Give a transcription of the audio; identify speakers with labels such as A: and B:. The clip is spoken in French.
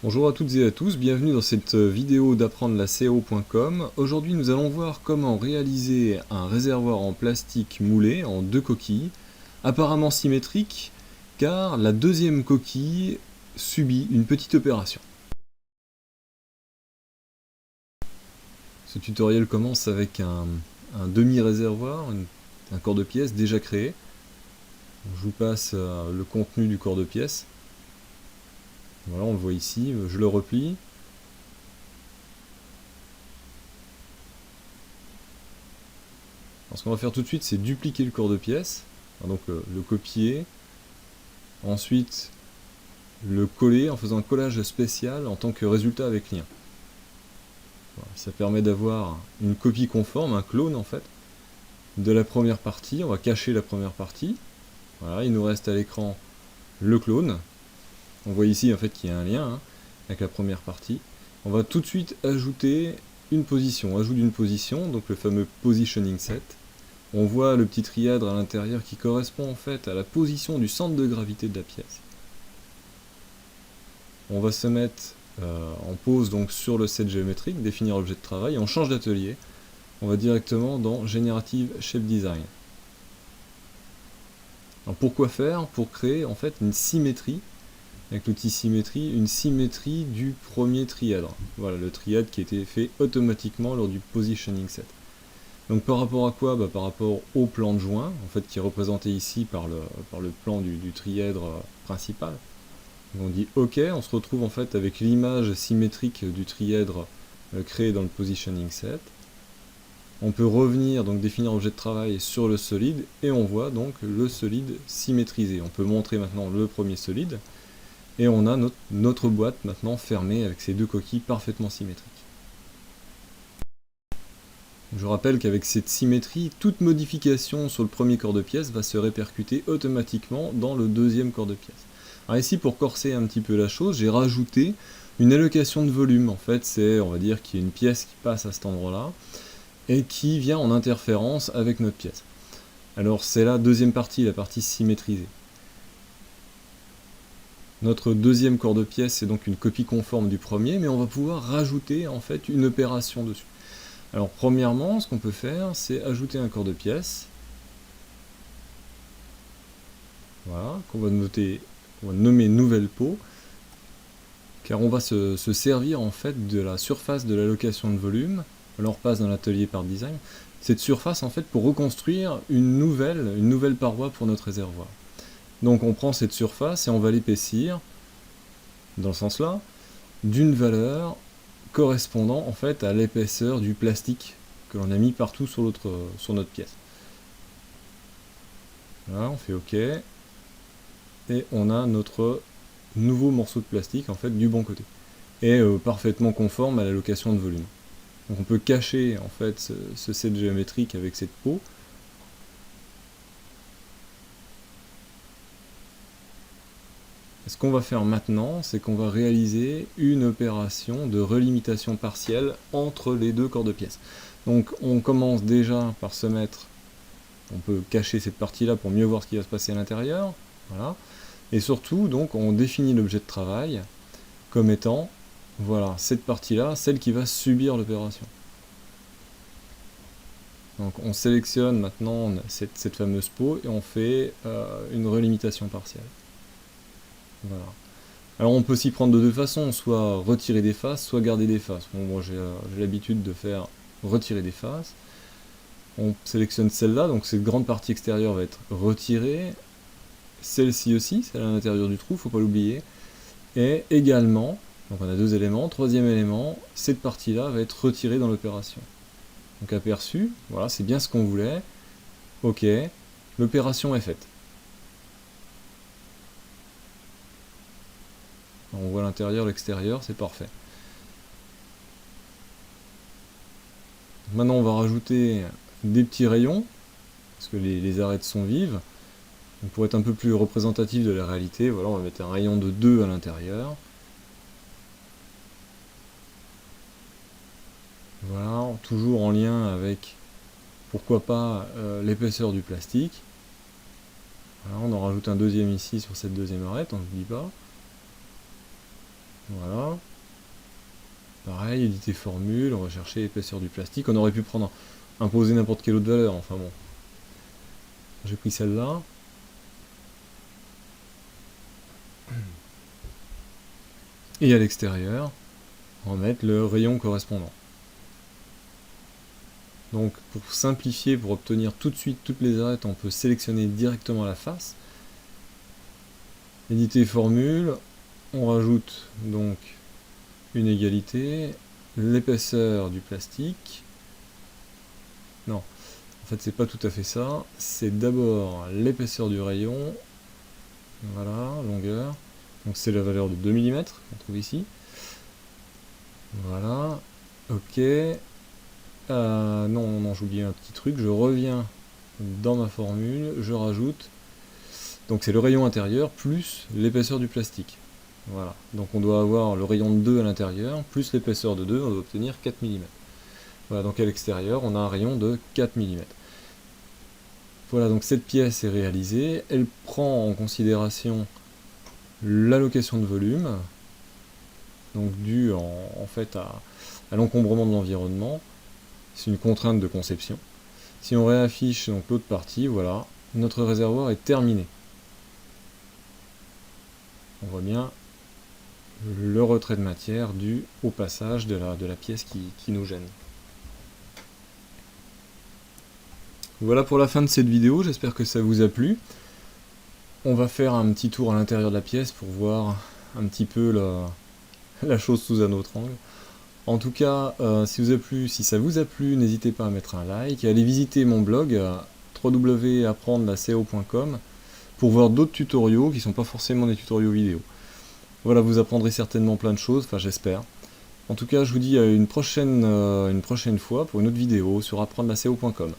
A: Bonjour à toutes et à tous, bienvenue dans cette vidéo d'apprendre la CO.com. Aujourd'hui nous allons voir comment réaliser un réservoir en plastique moulé en deux coquilles, apparemment symétriques, car la deuxième coquille subit une petite opération. Ce tutoriel commence avec un demi-réservoir, un corps de pièce déjà créé. Je vous passe le contenu du corps de pièce. Voilà, on le voit ici, je le replie. Alors, ce qu'on va faire tout de suite, c'est dupliquer le corps de pièce, donc le copier, ensuite le coller en faisant un collage spécial en tant que résultat avec lien. Voilà, ça permet d'avoir une copie conforme, un clone en fait, de la première partie. On va cacher la première partie. Voilà, il nous reste à l'écran le clone. On voit ici en fait qu'il y a un lien avec la première partie. On va tout de suite ajouter une position, ajout d'une position, donc le fameux positioning set. On voit le petit trièdre à l'intérieur qui correspond en fait à la position du centre de gravité de la pièce. On va se mettre en pause donc sur le set géométrique, définir objet de travail, et on change d'atelier. On va directement dans Generative Shape Design. Alors pourquoi faire? Pour créer en fait une symétrie, avec l'outil symétrie, une symétrie du premier trièdre. Voilà, le trièdre qui a été fait automatiquement lors du positioning set. Donc par rapport à quoi? Par rapport au plan de joint, en fait, qui est représenté ici par le plan du trièdre principal. Donc on dit OK, on se retrouve en fait avec l'image symétrique du trièdre créé dans le positioning set. On peut revenir, donc définir objet de travail sur le solide, et on voit donc le solide symétrisé. On peut montrer maintenant le premier solide, et on a notre boîte maintenant fermée avec ces deux coquilles parfaitement symétriques. Je rappelle qu'avec cette symétrie, toute modification sur le premier corps de pièce va se répercuter automatiquement dans le deuxième corps de pièce. Alors ici, pour corser un petit peu la chose, j'ai rajouté une allocation de volume. En fait, c'est, on va dire, qu'il y a une pièce qui passe à cet endroit-là et qui vient en interférence avec notre pièce. Alors c'est la deuxième partie, la partie symétrisée. Notre deuxième corps de pièce, c'est donc une copie conforme du premier, mais on va pouvoir rajouter en fait une opération dessus. Alors premièrement, ce qu'on peut faire, c'est ajouter un corps de pièce. Voilà, qu'on va nommer nouvelle peau, car on va se servir en fait de la surface de l'allocation de volume. Alors on repasse dans l'atelier par design. Cette surface en fait pour reconstruire une nouvelle paroi pour notre réservoir. Donc on prend cette surface et on va l'épaissir, dans ce sens-là, d'une valeur correspondant en fait à l'épaisseur du plastique que l'on a mis partout sur notre pièce. Voilà, on fait OK. Et on a notre nouveau morceau de plastique en fait du bon côté. Et parfaitement conforme à l'allocation de volume. Donc on peut cacher en fait ce set géométrique avec cette peau. Et ce qu'on va faire maintenant, c'est qu'on va réaliser une opération de relimitation partielle entre les deux corps de pièce. Donc on commence déjà par se mettre, on peut cacher cette partie-là pour mieux voir ce qui va se passer à l'intérieur. Voilà. Et surtout, donc, on définit l'objet de travail comme étant, voilà, cette partie-là, celle qui va subir l'opération. Donc on sélectionne maintenant cette fameuse peau et on fait une relimitation partielle. Voilà. Alors on peut s'y prendre de deux façons, soit retirer des faces, soit garder des faces. Bon, moi j'ai l'habitude de faire retirer des faces. On sélectionne celle-là, donc cette grande partie extérieure va être retirée. Celle-ci aussi, celle à l'intérieur du trou, faut pas l'oublier. Et également, donc on a deux éléments, troisième élément, cette partie-là va être retirée dans l'opération. Donc aperçu, voilà, c'est bien ce qu'on voulait. OK, l'opération est faite. On voit l'intérieur, l'extérieur, c'est parfait. Maintenant on va rajouter des petits rayons, parce que les arêtes sont vives. Donc pour être un peu plus représentatif de la réalité, voilà, on va mettre un rayon de 2 à l'intérieur. Voilà, toujours en lien avec, pourquoi pas, l'épaisseur du plastique. Voilà, on en rajoute un deuxième ici sur cette deuxième arête, on ne l'oublie pas. Voilà. Pareil, éditer formule, rechercher l'épaisseur du plastique. On aurait pu prendre, imposer n'importe quelle autre valeur, enfin bon. J'ai pris celle-là. Et à l'extérieur, on va mettre le rayon correspondant. Donc pour simplifier, pour obtenir tout de suite toutes les arêtes, on peut sélectionner directement la face. Éditer formule, on rajoute donc une égalité, l'épaisseur du plastique. Non, en fait c'est pas tout à fait ça, c'est d'abord l'épaisseur du rayon, voilà, longueur, donc c'est la valeur de 2 mm qu'on trouve ici. Voilà, ok. Non, j'ai oublié un petit truc, je reviens dans ma formule, je rajoute, donc c'est le rayon intérieur plus l'épaisseur du plastique. Voilà, donc on doit avoir le rayon de 2 à l'intérieur, plus l'épaisseur de 2, on doit obtenir 4 mm. Voilà, donc à l'extérieur, on a un rayon de 4 mm. Voilà, donc cette pièce est réalisée, elle prend en considération l'allocation de volume, donc due en fait à l'encombrement de l'environnement. C'est une contrainte de conception. Si on réaffiche donc l'autre partie, voilà, notre réservoir est terminé. On voit bien le retrait de matière dû au passage de la pièce qui nous gêne. Voilà pour la fin de cette vidéo, j'espère que ça vous a plu. On va faire un petit tour à l'intérieur de la pièce pour voir un petit peu la chose sous un autre angle. En tout cas, si ça vous a plu, n'hésitez pas à mettre un like et à aller visiter mon blog www.apprendre-la-co.com pour voir d'autres tutoriaux qui ne sont pas forcément des tutoriaux vidéo. Voilà, vous apprendrez certainement plein de choses, enfin j'espère. En tout cas, je vous dis à une prochaine fois pour une autre vidéo sur apprendre-la-co.com.